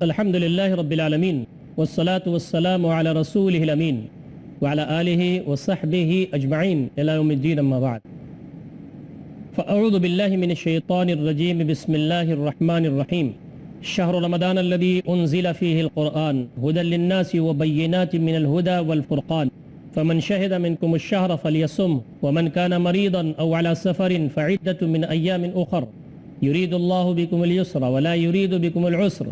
الحمد لله رب العالمين والصلاة والسلام على رسوله الأمين وعلى آله وصحبه أجمعين إلى يوم الدين أما بعد فأعوذ بالله من الشيطان الرجيم بسم الله الرحمن الرحيم شهر رمضان الذي أنزل فيه القرآن هدى للناس وبينات من الهدى والفرقان فمن شهد منكم الشهر فليصم ومن كان مريضا أو على سفر فعدة من أيام أخر يريد الله بكم اليسر ولا يريد بكم العسر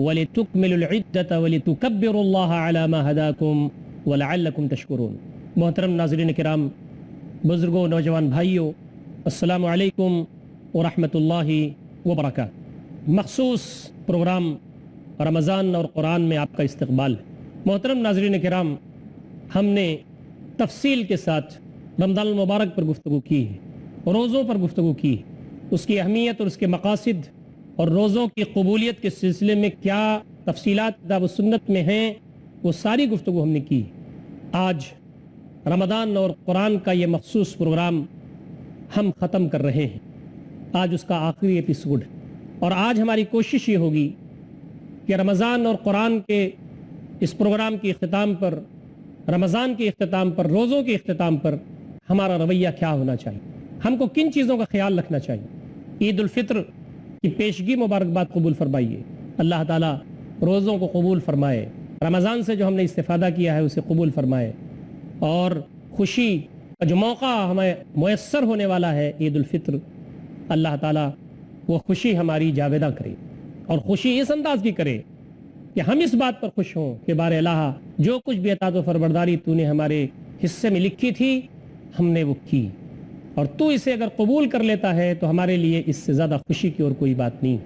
وَلِتُكْمِلُوا الْعِدَّةَ وَلِتُكَبِّرُوا اللَّهَ عَلَى مَا هَدَاكُمْ وَلَعَلَّكُمْ تَشْكُرُونَ۔ محترم ناظرین کرام، بزرگوں، نوجوان بھائیوں، السلام علیکم ورحمۃ اللہ وبرکاتہ۔ مخصوص پروگرام رمضان اور قرآن میں آپ کا استقبال ہے۔ محترم ناظرین کرام، ہم نے تفصیل کے ساتھ رمضان المبارک پر گفتگو کی ہے، روزوں پر گفتگو کی ہے، اس کی اہمیت اور اس کے مقاصد اور روزوں کی قبولیت کے سلسلے میں کیا تفصیلات کتاب و سنت میں ہیں، وہ ساری گفتگو ہم نے کی۔ آج رمضان اور قرآن کا یہ مخصوص پروگرام ہم ختم کر رہے ہیں، آج اس کا آخری ایپیسوڈ ہے، اور آج ہماری کوشش یہ ہوگی کہ رمضان اور قرآن کے اس پروگرام کے اختتام پر، رمضان کے اختتام پر، روزوں کے اختتام پر ہمارا رویہ کیا ہونا چاہیے، ہم کو کن چیزوں کا خیال رکھنا چاہیے۔ عید الفطر کی پیشگی مبارکباد قبول فرمائیے، اللہ تعالیٰ روزوں کو قبول فرمائے، رمضان سے جو ہم نے استفادہ کیا ہے اسے قبول فرمائے، اور خوشی کا جو موقع ہمیں میسر ہونے والا ہے عید الفطر، اللہ تعالیٰ وہ خوشی ہماری جاویدہ کرے، اور خوشی اس انداز کی کرے کہ ہم اس بات پر خوش ہوں کہ بار الہ جو کچھ بھی عطا و فربرداری تو نے ہمارے حصے میں لکھی تھی ہم نے وہ کی، اور تو اسے اگر قبول کر لیتا ہے تو ہمارے لیے اس سے زیادہ خوشی کی اور کوئی بات نہیں۔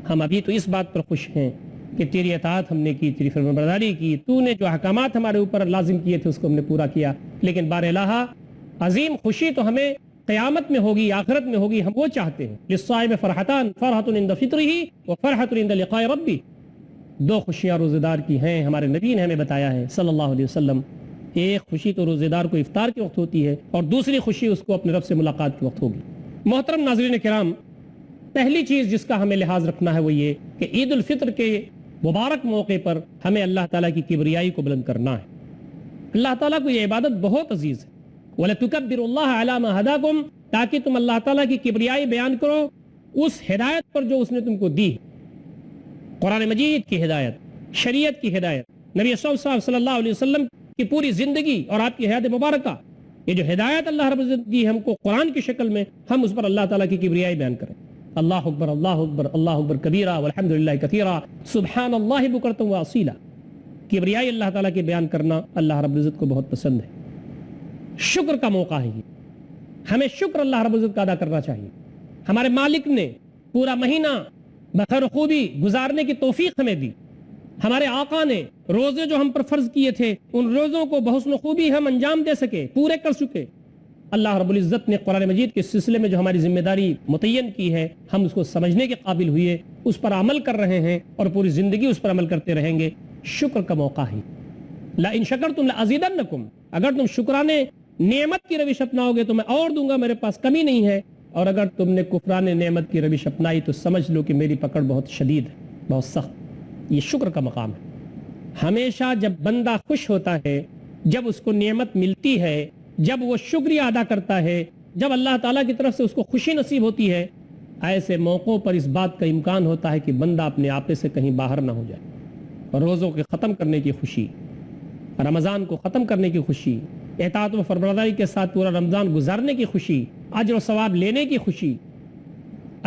ہم ابھی تو اس بات پر خوش ہیں کہ تیری اطاعت ہم نے کی، تیری فرمانبرداری کی، تو نے جو احکامات ہمارے اوپر لازم کیے تھے اس کو ہم نے پورا کیا، لیکن بار الہ عظیم خوشی تو ہمیں قیامت میں ہوگی، آخرت میں ہوگی، ہم وہ چاہتے ہیں۔ للصائم فرحتان، فرحۃ عند فطرہ وفرحۃ عند لقاء ربہ، دو خوشیاں روزے دار کی ہیں، ہمارے نبی نے ہمیں بتایا ہے صلی اللہ علیہ وسلم۔ ایک خوشی تو روزے دار کو افطار کے وقت ہوتی ہے، اور دوسری خوشی اس کو اپنے رب سے ملاقات کے وقت ہوگی۔ محترم ناظرین کرام، پہلی چیز جس کا ہمیں لحاظ رکھنا ہے وہ یہ کہ عید الفطر کے مبارک موقع پر ہمیں اللہ تعالیٰ کی کبریائی کو بلند کرنا ہے۔ اللہ تعالیٰ کو یہ عبادت بہت عزیز ہے، وَلَتُكَبِّرُوا اللَّهَ عَلَى مَا هَدَاكُمْ، تاکہ تم اللہ تعالیٰ کی کبریائی بیان کرو اس ہدایت پر جو اس نے تم کو دی، قرآن مجید کی ہدایت، شریعت کی ہدایت، نبی صلی اللہ علیہ وسلم کی پوری زندگی اور آپ کی حیات مبارکہ، یہ جو ہدایت اللہ رب العزت دی ہم کو قرآن کی شکل میں، ہم اس پر اللہ تعالیٰ کی کبریائی بیان کریں۔ اللہ اکبر، اللہ اکبر، اللہ اکبر کبیرہ والحمدللہ کثیرہ سبحان اللہ بکرۃ و اصیلا۔ کبریائی اللہ تعالیٰ کی بیان کرنا اللہ رب العزت کو بہت پسند ہے۔ شکر کا موقع ہے یہ، ہمیں شکر اللہ رب العزت کا ادا کرنا چاہیے۔ ہمارے مالک نے پورا مہینہ بخیر خوبی گزارنے کی توفیق ہمیں دی، ہمارے آقا نے روزے جو ہم پر فرض کیے تھے ان روزوں کو بحسن خوبی ہم انجام دے سکے، پورے کر چکے۔ اللہ رب العزت نے قرآن مجید کے سلسلے میں جو ہماری ذمہ داری متعین کی ہے ہم اس کو سمجھنے کے قابل ہوئے، اس پر عمل کر رہے ہیں اور پوری زندگی اس پر عمل کرتے رہیں گے۔ شکر کا موقع ہے، لَإِن شَكَرْتُمْ لَأَزِيدَنَّكُمْ، اگر تم شکرانے نعمت کی روش اپناؤ گے تو میں اور دوں گا، میرے پاس کمی نہیں ہے، اور اگر تم نے کفران نعمت کی روش اپنائی تو سمجھ لو کہ میری پکڑ بہت شدید ہے، بہت سخت۔ یہ شکر کا مقام ہے۔ ہمیشہ جب بندہ خوش ہوتا ہے، جب اس کو نعمت ملتی ہے، جب وہ شکریہ ادا کرتا ہے، جب اللہ تعالیٰ کی طرف سے اس کو خوشی نصیب ہوتی ہے، ایسے موقعوں پر اس بات کا امکان ہوتا ہے کہ بندہ اپنے آپے سے کہیں باہر نہ ہو جائے۔ روزوں کے ختم کرنے کی خوشی، رمضان کو ختم کرنے کی خوشی، اطاعت و فرمانبرداری کے ساتھ پورا رمضان گزارنے کی خوشی، اجر و ثواب لینے کی خوشی،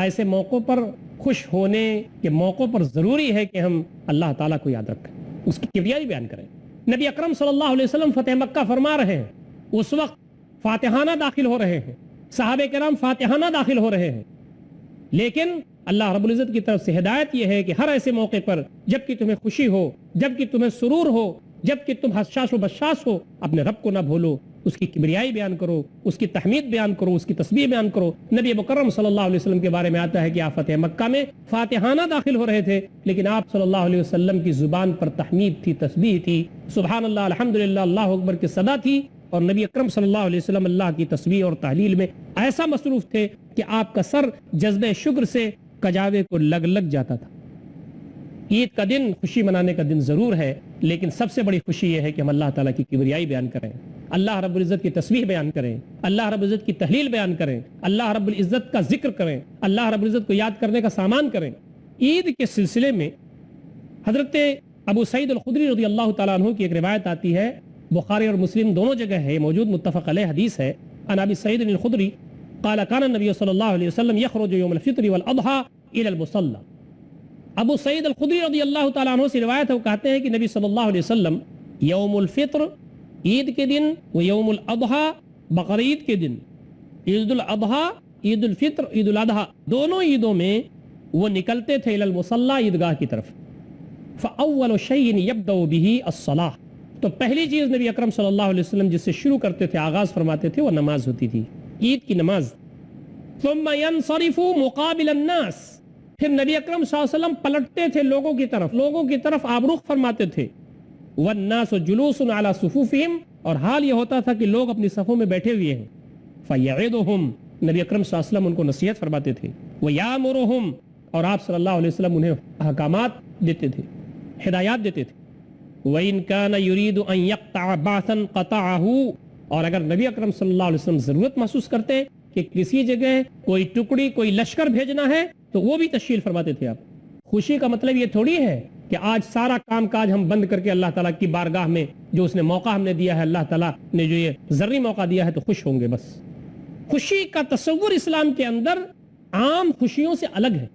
ایسے موقعوں پر خوش ہونے کے موقعوں پر ضروری ہے کہ ہم اللہ تعالیٰ کو یاد رکھیں، اس کی کبریائی بیان کریں۔ نبی اکرم صلی اللہ علیہ وسلم فتح مکہ فرما رہے ہیں، اس وقت فاتحانہ داخل ہو رہے ہیں، صحابہ کرام فاتحانہ داخل ہو رہے ہیں، لیکن اللہ رب العزت کی طرف سے ہدایت یہ ہے کہ ہر ایسے موقع پر جب کہ تمہیں خوشی ہو، جب کہ تمہیں سرور ہو، جب کہ تم حساس و بشاس ہو، اپنے رب کو نہ بھولو، اس کی کبریائی بیان کرو، اس کی تحمید بیان کرو، اس کی تسبیح بیان کرو۔ نبی مکرم صلی اللہ علیہ وسلم کے بارے میں آتا ہے کہ آپ فتح مکہ میں فاتحانہ داخل ہو رہے تھے، لیکن آپ صلی اللہ علیہ وسلم کی زبان پر تحمید تھی، تسبیح تھی، سبحان اللہ، الحمدللہ، اللہ اکبر کی صدا تھی، اور نبی اکرم صلی اللہ علیہ وسلم اللہ کی تسبیح اور تحلیل میں ایسا مصروف تھے کہ آپ کا سر جذبہ شکر سے کجاوے کو لگ جاتا تھا۔ عید کا دن خوشی منانے کا دن ضرور ہے، لیکن سب سے بڑی خوشی یہ ہے کہ ہم اللہ تعالیٰ کی کبریائی بیان کریں، اللہ رب العزت کی تسبیح بیان کریں، اللہ رب العزت کی تحلیل بیان کریں، اللہ رب العزت کا ذکر کریں، اللہ رب العزت کو یاد کرنے کا سامان کریں۔ عید کے سلسلے میں حضرت ابو سعید الخدری رضی اللہ تعالیٰ عنہ کی ایک روایت آتی ہے، بخاری اور مسلم دونوں جگہ ہے موجود، متفق علیہ حدیث ہے۔ عن ابی سعید الخدری قال كان النبي صلی اللہ علیہ وسلم يخرج يوم الفطر والاضحى الى المصلى۔ ابو سعید الخدری رضی اللہ تعالیٰ عنہ سے روایت ہے، وہ کہتے ہیں کہ نبی صلی اللہ علیہ وسلم یوم الفطر عید کے دن و یوم الاضحیٰ بقرعید کے دن، عید الاضحیٰ، عید الفطر، عید الاضحیٰ، دونوں عیدوں میں وہ نکلتے تھے الی المصلی، عیدگاہ کی طرف۔ فاول شیء یبدأ به الصلاۃ، تو پہلی چیز نبی اکرم صلی اللہ علیہ وسلم جس سے شروع کرتے تھے، آغاز فرماتے تھے، وہ نماز ہوتی تھی، عید کی نماز۔ ثم ينصرف مقابل الناس، پھر نبی اکرم صلی اللہ علیہ وسلم پلٹتے تھے لوگوں کی طرف آپ رخ فرماتے تھے۔ والناس جلوس على صفوفهم، اور حال یہ ہوتا تھا کہ لوگ اپنی صفوں میں بیٹھے ہوئے ہیں۔ فیعظهم، نبی اکرم صلی اللہ علیہ وسلم ان کو نصیحت فرماتے تھے۔ ویامرهم، اور آپ صلی اللہ علیہ وسلم انہیں احکامات دیتے تھے، ہدایات دیتے تھے۔ وَإِن كَانَ يُرِيدُ أَن يَقْطَعَ بَعْثًا قَطَعَهُ، اور اگر نبی اکرم صلی اللہ علیہ وسلم ضرورت محسوس کرتے کہ کسی جگہ کوئی ٹکڑی، کوئی لشکر بھیجنا ہے، تو وہ بھی تشکیل فرماتے تھے آپ۔ خوشی کا مطلب یہ تھوڑی ہے کہ آج سارا کام کاج ہم بند کر کے اللہ تعالیٰ کی بارگاہ میں جو اس نے موقع ہم نے دیا ہے، اللہ تعالیٰ نے جو یہ ذری موقع دیا ہے، تو خوش ہوں گے بس۔ خوشی کا تصور اسلام کے اندر عام خوشیوں سے الگ ہے۔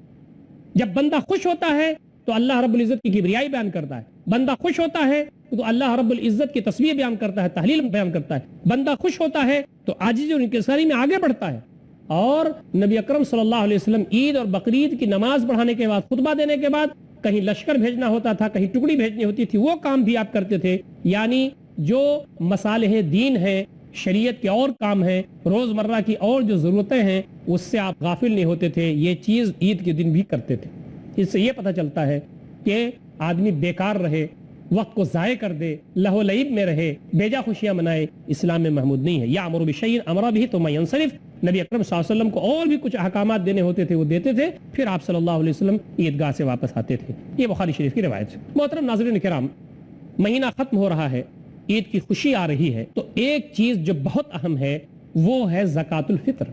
جب بندہ خوش ہوتا ہے تو اللہ رب العزت کی کبریائی بیان کرتا ہے، بندہ خوش ہوتا ہے تو اللہ رب العزت کی تسبیح بیان کرتا ہے، تحلیل بیان کرتا ہے، بندہ خوش ہوتا ہے تو عاجزی اور انکساری میں آگے بڑھتا ہے۔ اور نبی اکرم صلی اللہ علیہ وسلم عید اور بقرعید کی نماز پڑھانے کے بعد، خطبہ دینے کے بعد، کہیں لشکر بھیجنا ہوتا تھا، کہیں ٹکڑی بھیجنی ہوتی تھی، وہ کام بھی آپ کرتے تھے۔ یعنی جو مصالح دین ہیں، شریعت کے اور کام ہیں، روزمرہ کی اور جو ضرورتیں ہیں، اس سے آپ غافل نہیں ہوتے تھے، یہ چیز عید کے دن بھی کرتے تھے۔ اس سے یہ پتہ چلتا ہے کہ آدمی بیکار رہے، وقت کو ضائع کر دے، لہو لعب میں رہے، بیجا خوشیاں منائے، اسلام میں محمود نہیں ہے۔ یامر بشیء امر به ثم ينصرف، نبی اکرم صلی اللہ علیہ وسلم کو اور بھی کچھ احکامات دینے ہوتے تھے، وہ دیتے تھے، پھر آپ صلی اللہ علیہ وسلم عیدگاہ سے واپس آتے تھے۔ یہ بخاری شریف کی روایت ہے۔ محترم ناظرین کرام، مہینہ ختم ہو رہا ہے، عید کی خوشی آ رہی ہے، تو ایک چیز جو بہت اہم ہے وہ ہے زکوٰۃ الفطر،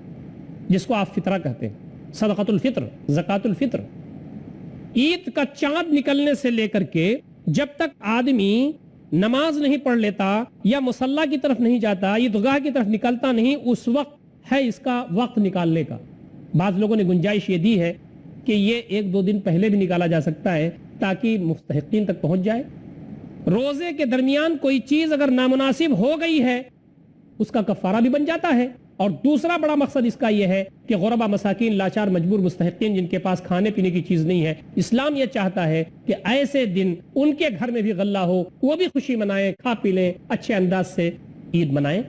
جس کو آپ فطرہ کہتے ہیں، صدقۃ الفطر، زکوٰۃ الفطر۔ عید کا چاند نکلنے سے لے کر کے جب تک آدمی نماز نہیں پڑھ لیتا یا مصلی کی طرف نہیں جاتا، عیدگاہ کی طرف نکلتا نہیں، اس وقت ہے اس کا وقت نکالنے کا۔ بعض لوگوں نے گنجائش یہ دی ہے کہ یہ 1-2 دن پہلے بھی نکالا جا سکتا ہے تاکہ مستحقین تک پہنچ جائے۔ روزے کے درمیان کوئی چیز اگر نامناسب ہو گئی ہے، اس کا کفارہ بھی بن جاتا ہے۔ اور دوسرا بڑا مقصد اس کا یہ ہے کہ غربا، مساکین، لاچار، مجبور مستحقین جن کے پاس کھانے پینے کی چیز نہیں ہے، اسلام یہ چاہتا ہے کہ ایسے دن ان کے گھر میں بھی غلہ ہو، وہ بھی خوشی منائیں، کھا پی لیں، اچھے انداز سے عید منائیں۔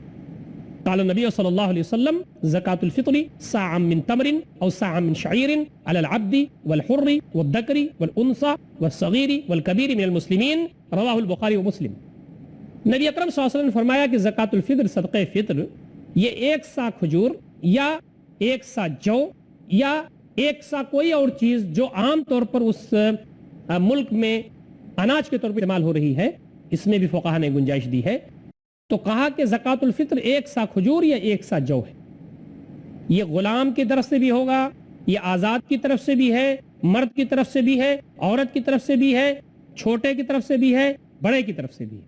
قال النبی صلی اللہ علیہ وسلم زکاة الفطر صاع من تمر او صاع من شعیر علی العبد والحر والذکر والانثى والصغیر والکبیر من المسلمین، رواہ البخاری ومسلم۔ نبی اکرم صلی اللہ علیہ وسلم نے فرمایا کہ زکاة الفطر، صدقہ فطر، یہ 1 سا کھجور یا 1 سا جو یا 1 سا کوئی اور چیز جو عام طور پر اس ملک میں اناج کے طور پر استعمال ہو رہی ہے، اس میں بھی فقہاء نے گنجائش دی ہے۔ تو کہا کہ زکوٰۃ الفطر 1 سا کھجور یا 1 سا جو ہے۔ یہ غلام کی طرف سے بھی ہوگا، یہ آزاد کی طرف سے بھی ہے، مرد کی طرف سے بھی ہے، عورت کی طرف سے بھی ہے، چھوٹے کی طرف سے بھی ہے، بڑے کی طرف سے بھی ہے۔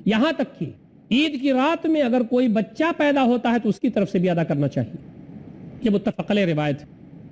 یہاں تک کہ عید کی رات میں اگر کوئی بچہ پیدا ہوتا ہے تو اس کی طرف سے بھی ادا کرنا چاہیے۔ یہ متفق علیہ روایت ہے۔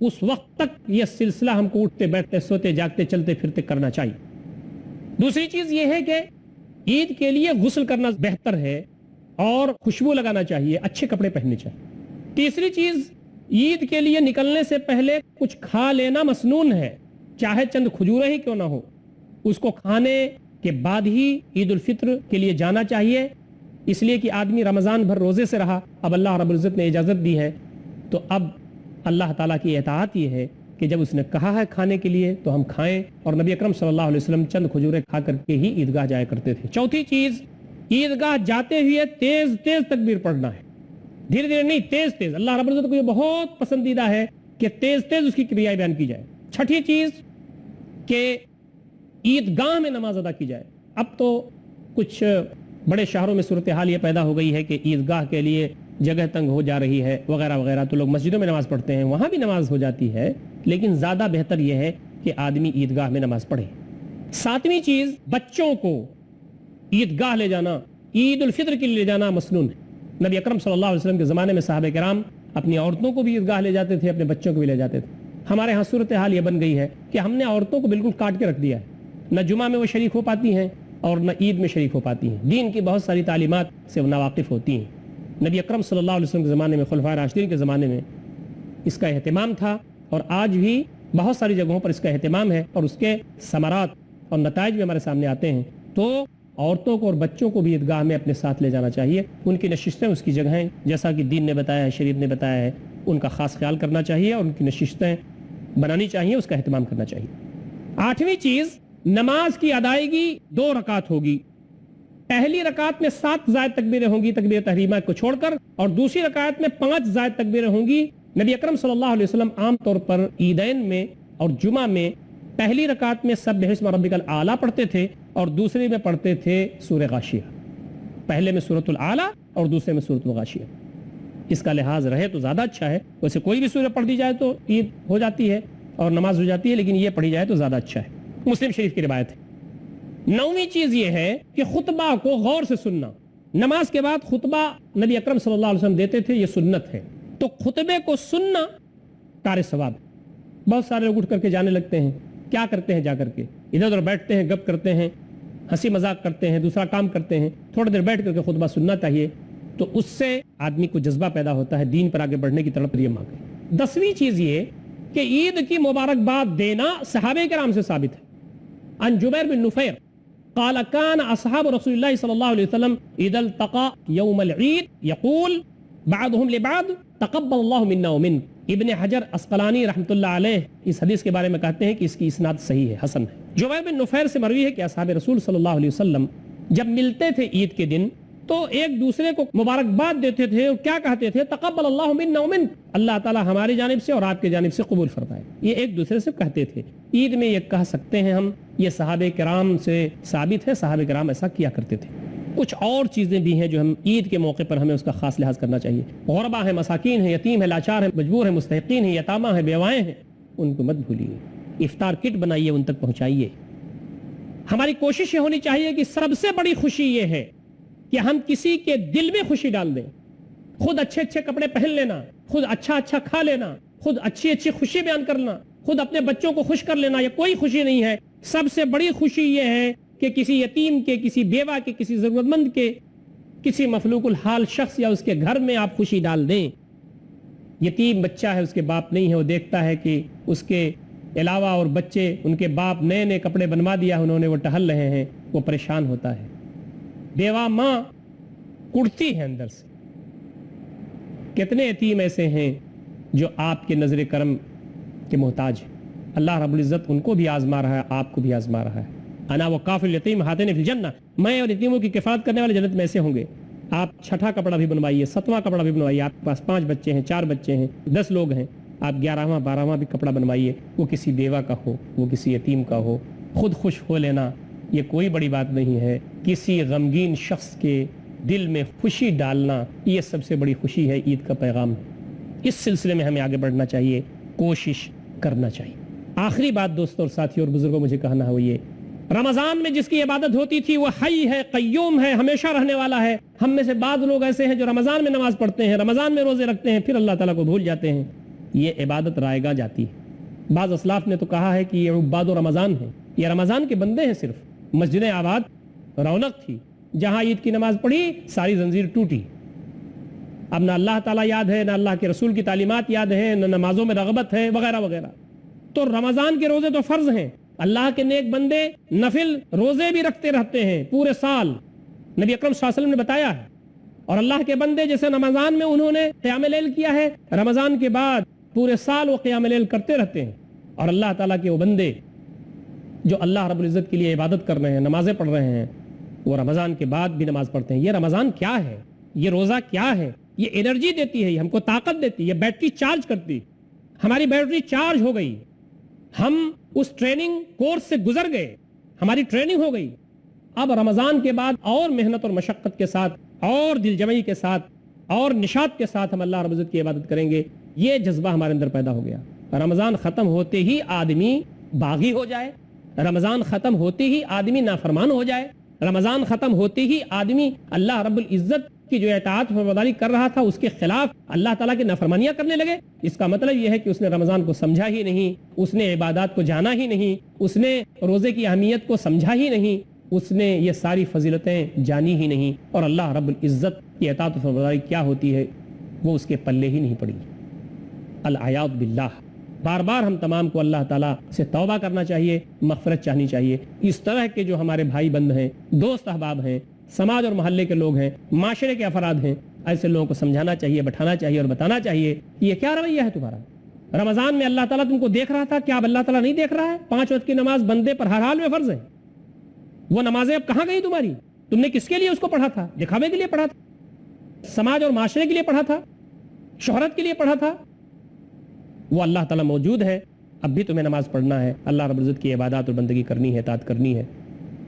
اس وقت تک یہ سلسلہ ہم کو اٹھتے بیٹھتے سوتے جاگتے چلتے پھرتے کرنا چاہیے۔ دوسری چیز یہ ہے کہ عید کے لیے غسل کرنا بہتر ہے اور خوشبو لگانا چاہیے، اچھے کپڑے پہننے چاہیے۔ تیسری چیز، عید کے لیے نکلنے سے پہلے کچھ کھا لینا مسنون ہے، چاہے چند کھجوریں ہی کیوں نہ ہو، اس کو کھانے کے بعد ہی عید الفطر کے لیے جانا چاہیے، اس لیے کہ آدمی رمضان بھر روزے سے رہا، اب اللہ رب العزت نے اجازت دی ہے تو اب اللہ تعالیٰ کی اطاعت یہ ہے کہ جب اس نے کہا ہے کھانے کے لیے تو ہم کھائیں، اور نبی اکرم صلی اللہ علیہ وسلم چند کھجوریں کھا کر کے ہی عیدگاہ جایا کرتے تھے۔ چوتھی چیز، عیدگاہ جاتے ہوئے تیز تیز تکبیر پڑھنا ہے، دھیرے دھیرے نہیں، تیز تیز۔ اللہ رب العزت کو یہ بہت پسندیدہ ہے کہ تیز تیز اس کی کریائیں بیان کی جائے۔ چھٹی چیز کہ عیدگاہ میں نماز ادا کی جائے۔ اب تو کچھ بڑے شہروں میں صورتحال یہ پیدا ہو گئی ہے کہ عیدگاہ کے لیے جگہ تنگ ہو جا رہی ہے وغیرہ وغیرہ، تو لوگ مسجدوں میں نماز پڑھتے ہیں، وہاں بھی نماز ہو جاتی ہے، لیکن زیادہ بہتر یہ ہے کہ آدمی عیدگاہ میں نماز پڑھے۔ ساتویں چیز، بچوں کو عیدگاہ لے جانا، عید الفطر کے لیے لے جانا مسنون ہے۔ نبی اکرم صلی اللہ علیہ وسلم کے زمانے میں صحابہ کرام اپنی عورتوں کو بھی عیدگاہ لے جاتے تھے، اپنے بچوں کو بھی لے جاتے تھے۔ ہمارے ہاں صورتحال یہ بن گئی ہے کہ ہم نے عورتوں کو بالکل کاٹ کے رکھ دیا ہے، نہ جمعہ میں وہ شریک ہو پاتی ہیں اور نہ عید میں شریک ہو پاتی ہیں، دین کی بہت ساری تعلیمات سے وہ ناواقف ہوتی ہیں۔ نبی اکرم صلی اللہ علیہ وسلم کے زمانے میں، خلفائے راشدین کے زمانے میں اس کا اہتمام تھا، اور آج بھی بہت ساری جگہوں پر اس کا اہتمام ہے، اور اس کے ثمرات اور نتائج بھی ہمارے سامنے آتے ہیں۔ تو عورتوں کو اور بچوں کو بھی عیدگاہ میں اپنے ساتھ لے جانا چاہیے، ان کی نشستیں، اس کی جگہیں جیسا کہ دین نے بتایا ہے، شریعت نے بتایا ہے، ان کا خاص خیال کرنا چاہیے اور ان کی نشستیں بنانی چاہیے، اس کا اہتمام کرنا چاہیے۔ آٹھویں چیز، نماز کی ادائیگی 2 رکعت ہوگی۔ پہلی رکعت میں 7 زائد تکبیریں ہوں گی تکبیر تحریمہ کو چھوڑ کر، اور دوسری رکعت میں 5 زائد تکبیریں ہوں گی۔ نبی اکرم صلی اللہ علیہ وسلم عام طور پر عیدین میں اور جمعہ میں پہلی رکعت میں سبح اسم ربک الاعلیٰ پڑھتے تھے اور دوسری میں پڑھتے تھے سورہ غاشیہ، پہلے میں سورۃ الاعلیٰ اور دوسرے میں سورۃ الغاشیہ۔ اس کا لحاظ رہے تو زیادہ اچھا ہے، ویسے کوئی بھی سورہ پڑھ دی جائے تو عید ہو جاتی ہے اور نماز ہو جاتی ہے، لیکن یہ پڑھی جائے تو زیادہ اچھا ہے۔ مسلم شریف کی روایت ہے۔ 9ویں چیز یہ ہے کہ خطبہ کو غور سے سننا۔ نماز کے بعد خطبہ نبی اکرم صلی اللہ علیہ وسلم دیتے تھے، یہ سنت ہے، تو خطبے کو سننا کار ثواب ہے۔ بہت سارے لوگ اٹھ کر کے جانے لگتے ہیں، کیا کرتے ہیں؟ جا کر کے ادھر ادھر بیٹھتے ہیں، گپ کرتے ہیں، ہنسی مذاق کرتے ہیں، دوسرا کام کرتے ہیں۔ تھوڑی دیر بیٹھ کر کے خطبہ سننا چاہیے، تو اس سے آدمی کو جذبہ پیدا ہوتا ہے، دین پر آگے بڑھنے کی طرف یہ مانگے۔ 10ویں چیز یہ کہ عید کی مبارکباد دینا صحابہ کرام سے ثابت ہے۔ عن جبیر بن نفیر قال كان اصحاب رسول الله صلی اللہ علیہ وسلم اذا التقى يوم العید يقول بعضهم لبعض تقبل الله منا ومنك۔ ابن حجر عسقلانی رحمۃ اللہ علیہ اس حدیث کے بارے میں کہتے ہیں کہ اس کی اسناد صحیح ہے، حسن ہے۔ جبیر بن نفیر سے مروی ہے کہ اصحاب رسول صلی اللہ علیہ وسلم جب ملتے تھے عید کے دن تو ایک دوسرے کو مبارکباد دیتے تھے، اور کیا کہتے تھے؟ تقبل اللہ منا ومنک، اللہ تعالی ہماری جانب سے اور آپ کی جانب سے قبول فرمائے۔ یہ ایک دوسرے سے کہتے تھے، عید میں یہ کہہ سکتے ہیں ہم، یہ صحابہ کرام سے ثابت ہے، صحابہ کرام ایسا کیا کرتے تھے۔ کچھ اور چیزیں بھی ہیں جو ہم عید کے موقع پر ہمیں اس کا خاص لحاظ کرنا چاہیے۔ غربا ہیں، مساکین ہیں، یتیم ہیں، لاچار ہیں، مجبور ہیں، مستحقین ہیں، یتامہ ہیں، بیوائیں ہیں، ان کو مت بھولیے۔ افطار کٹ بنائیے، ان تک پہنچائیے۔ ہماری کوشش یہ ہونی چاہیے کہ سب سے بڑی خوشی یہ ہے کہ ہم کسی کے دل میں خوشی ڈال دیں۔ خود اچھے اچھے کپڑے پہن لینا، خود اچھا اچھا کھا لینا، خود اچھی اچھی خوشی بیان کرنا، خود اپنے بچوں کو خوش کر لینا، یہ کوئی خوشی نہیں ہے۔ سب سے بڑی خوشی یہ ہے کہ کسی یتیم کے، کسی بیوہ کے، کسی ضرورت مند کے، کسی مفلوق الحال شخص یا اس کے گھر میں آپ خوشی ڈال دیں۔ یتیم بچہ ہے، اس کے باپ نہیں ہے، وہ دیکھتا ہے کہ اس کے علاوہ اور بچے، ان کے باپ نئے نئے کپڑے بنوا دیا انہوں نے، وہ ٹہل رہے ہیں، وہ پریشان ہوتا ہے۔ بیوہ ماں کڑتی ہے اندر سے۔ کتنے یتیم ایسے ہیں جو آپ کے نظر کرم کے محتاج ہیں۔ اللہ رب العزت ان کو بھی آزما رہا ہے، آپ کو بھی آزما رہا ہے۔ انا وکافل الیتیم ہاتین فی الجنہ، میں اور یتیموں کی کفالت کرنے والے جنت میں ایسے ہوں گے۔ آپ 6واں کپڑا بھی بنوائیے، 7واں کپڑا بھی بنوائیے، آپ کے پاس 5 بچے ہیں، 4 بچے ہیں، 10 لوگ ہیں، آپ 11واں 12واں بھی کپڑا بنوائیے، وہ کسی بیوہ کا ہو، وہ کسی یتیم کا ہو۔ خود خوش ہو لینا یہ کوئی بڑی بات نہیں ہے، کسی غمگین شخص کے دل میں خوشی ڈالنا یہ سب سے بڑی خوشی ہے، عید کا پیغام ہے۔ اس سلسلے میں ہمیں آگے بڑھنا چاہیے، کوشش کرنا چاہیے۔ آخری بات دوستوں اور ساتھیوں اور بزرگوں مجھے کہنا ہے وہ یہ، رمضان میں جس کی عبادت ہوتی تھی وہ حی ہے، قیوم ہے، ہمیشہ رہنے والا ہے۔ ہم میں سے بعض لوگ ایسے ہیں جو رمضان میں نماز پڑھتے ہیں، رمضان میں روزے رکھتے ہیں، پھر اللہ تعالیٰ کو بھول جاتے ہیں۔ یہ عبادت رائگاں جاتی ہے۔ بعض اسلاف نے تو کہا ہے کہ یہ عباد و رمضان ہیں، یہ رمضان کے بندے ہیں۔ صرف مسجد آباد رونق تھی، جہاں عید کی نماز پڑھی ساری زنجیر ٹوٹی، اب نہ اللہ تعالیٰ یاد ہے، نہ اللہ کے رسول کی تعلیمات یاد ہیں، نہ نمازوں میں رغبت ہے وغیرہ وغیرہ۔ تو رمضان کے روزے تو فرض ہیں، اللہ کے نیک بندے نفل روزے بھی رکھتے رہتے ہیں پورے سال، نبی اکرم صلی اللہ علیہ وسلم نے بتایا ہے۔ اور اللہ کے بندے جیسے رمضان میں انہوں نے قیام لیل کیا ہے، رمضان کے بعد پورے سال وہ قیام لیل کرتے رہتے ہیں۔ اور اللہ تعالیٰ کے وہ بندے جو اللہ رب العزت کے لیے عبادت کر رہے ہیں، نمازیں پڑھ رہے ہیں، وہ رمضان کے بعد بھی نماز پڑھتے ہیں۔ یہ رمضان کیا ہے؟ یہ روزہ کیا ہے؟ یہ انرجی دیتی ہے، یہ ہم کو طاقت دیتی ہے، یہ بیٹری چارج کرتی، ہماری بیٹری چارج ہو گئی، ہم اس ٹریننگ کورس سے گزر گئے، ہماری ٹریننگ ہو گئی۔ اب رمضان کے بعد اور محنت اور مشقت کے ساتھ اور دل جمعی کے ساتھ اور نشاط کے ساتھ ہم اللہ رب العزت کی عبادت کریں گے۔ یہ جذبہ ہمارے اندر پیدا ہو گیا۔ رمضان ختم ہوتے ہی آدمی باغی ہو جائے، رمضان ختم ہوتے ہی آدمی نافرمان ہو جائے، رمضان ختم ہوتے ہی آدمی اللہ رب العزت کی جو اطاعت و فرمانبرداری کر رہا تھا اس کے خلاف اللہ تعالیٰ کی نافرمانیاں کرنے لگے، اس کا مطلب یہ ہے کہ اس نے رمضان کو سمجھا ہی نہیں، اس نے عبادات کو جانا ہی نہیں، اس نے روزے کی اہمیت کو سمجھا ہی نہیں، اس نے یہ ساری فضیلتیں جانی ہی نہیں، اور اللہ رب العزت کی اطاعت و فرمانبرداری کیا ہوتی ہے وہ اس کے پلے ہی نہیں پڑی۔ العیاذ باللہ۔ بار بار ہم تمام کو اللہ تعالیٰ سے توبہ کرنا چاہیے، مغفرت چاہنی چاہیے۔ اس طرح کے جو ہمارے بھائی بند ہیں، دوست احباب ہیں، سماج اور محلے کے لوگ ہیں، معاشرے کے افراد ہیں، ایسے لوگوں کو سمجھانا چاہیے، بٹھانا چاہیے اور بتانا چاہیے کہ یہ کیا رویہ ہے تمہارا؟ رمضان میں اللہ تعالیٰ تم کو دیکھ رہا تھا، کیا اب اللہ تعالیٰ نہیں دیکھ رہا ہے؟ 5 وقت کی نماز بندے پر ہر حال میں فرض ہے، وہ نمازیں اب کہاں گئی تمہاری؟ تم نے کس کے لیے اس کو پڑھا تھا؟ دکھاوے کے لیے پڑھا تھا؟ سماج اور معاشرے کے لیے پڑھا تھا؟ شہرت کے لیے پڑھا تھا؟ وہ اللہ تعالیٰ موجود ہے، اب بھی تمہیں نماز پڑھنا ہے، اللہ رب العزت کی عبادات اور بندگی کرنی ہے، اطاعت کرنی ہے۔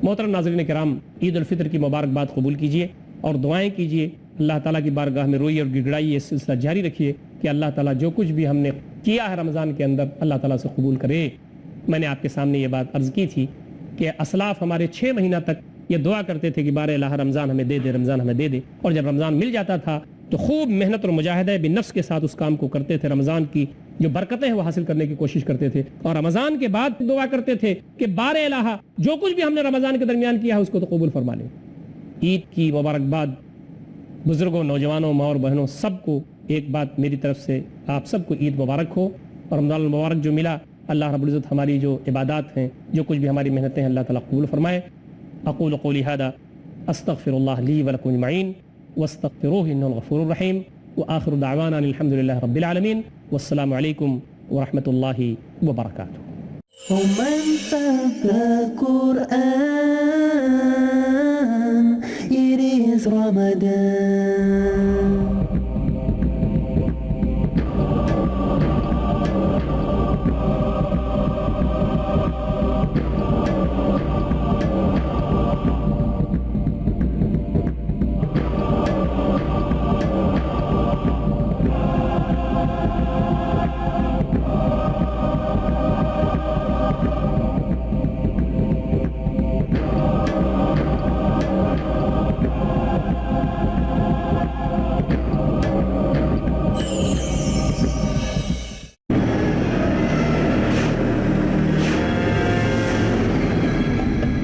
محترم ناظرین کرام، عید الفطر کی مبارکباد قبول کیجئے اور دعائیں کیجئے، اللہ تعالیٰ کی بارگاہ میں روئی اور گڑگڑائی یہ سلسلہ جاری رکھیے کہ اللہ تعالیٰ جو کچھ بھی ہم نے کیا ہے رمضان کے اندر اللہ تعالیٰ سے قبول کرے۔ میں نے آپ کے سامنے یہ بات عرض کی تھی کہ اسلاف ہمارے 6 مہینہ تک یہ دعا کرتے تھے کہ بار الہ رمضان ہمیں دے دے، رمضان ہمیں دے دے، اور جب رمضان مل جاتا تھا تو خوب محنت اور مجاہدہ بالنفس کے ساتھ اس کام کو کرتے تھے، رمضان کی جو برکتیں ہیں وہ حاصل کرنے کی کوشش کرتے تھے، اور رمضان کے بعد دعا کرتے تھے کہ بار الہ جو کچھ بھی ہم نے رمضان کے درمیان کیا ہے اس کو تو قبول فرما لے۔ عید کی مبارکباد بزرگوں، نوجوانوں، ماں اور بہنوں سب کو ایک بات میری طرف سے آپ سب کو عید مبارک ہو، اور رمضان المبارک جو ملا اللہ رب العزت ہماری جو عبادات ہیں، جو کچھ بھی ہماری محنتیں ہیں اللہ تعالیٰ قبول فرمائے۔ اقول قولی ھذا استغفر اللہ لی ولکم اجمعین واستغفروہ انہ الغفور الرحیم، وآخر دعوانا الحمد للہ رب العالمین، والسلام علیکم ورحمۃ اللہ وبرکاتہ۔ ومن the Quran, it is Ramadan.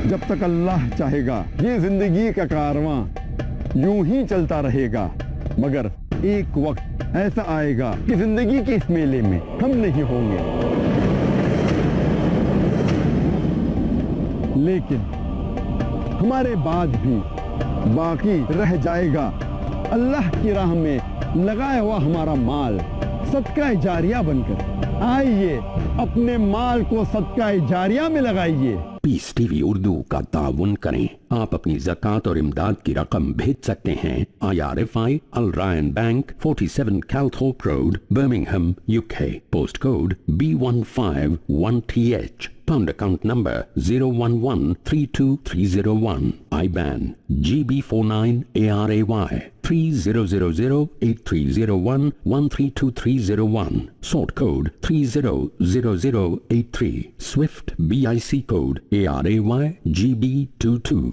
جب تک اللہ چاہے گا یہ زندگی کا کارواں یوں ہی چلتا رہے گا، مگر ایک وقت ایسا آئے گا کہ زندگی کے اس میلے میں ہم نہیں ہوں گے، لیکن ہمارے بعد بھی باقی رہ جائے گا اللہ کی راہ میں لگایا ہوا ہمارا مال صدقہ جاریہ بن کر۔ آئیے اپنے مال کو صدقہ جاریہ میں لگائیے۔ پیس ٹی وی اردو کا تعاون کریں۔ آپ اپنی زکوٰۃ اور امداد کی رقم بھیج سکتے ہیں IRFI Al Rayan bank 47 Calthorpe road Birmingham UK، post code B151TH۔ Pound account number 011-32301. IBAN GB49ARAY 30008301132301. Sort code 300083. Swift BIC code ARAY GB22.